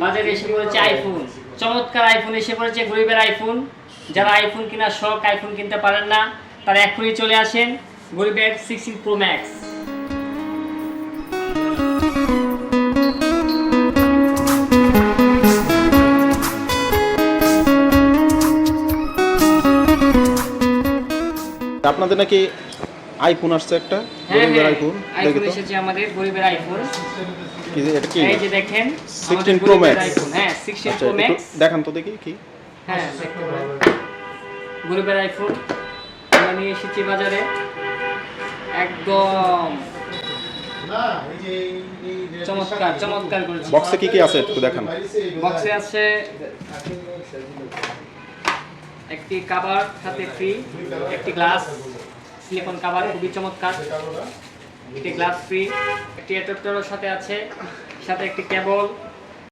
বাজারে এসে পড়েছে আইফোন, চমৎকার আইফোন এসে পড়েছে, গরিবের আইফোন। যারা আইফোন কেনার শখ, আইফোন কিনতে পারেন না, তারা এখনই চলে আসেন গরিবের 16 প্রো ম্যাক্স। আপনাদের নাকি আইফোন আসছে একটা, হ্যাঁ গরিবের হ্যাঁ, আইফোন। আইফোন এসেছে আমাদের গরিবের আইফোন। কি এটা কি? এই যে দেখেন 16 প্রো ম্যাক্স আইফোন। হ্যাঁ 16 আচ্ছা, প্রো একটু ম্যাক্স। দেখান তো দেখি কি। হ্যাঁ দেখতে পারেন গরিবের আইফোন আমরা নিয়ে এসেছি বাজারে, একদম চমৎকার চমৎকার করেছি। বক্সে কি কি আছে একটু দেখান। বক্সে আছে একটি কভার, সাথে ফ্রি একটি গ্লাস, সিলিকন কভার, খুবই চমৎকার। একটি গ্লাস ফ্রি, একটি অ্যাডাপ্টারও সাথে আছে, সাথে একটি কেবল,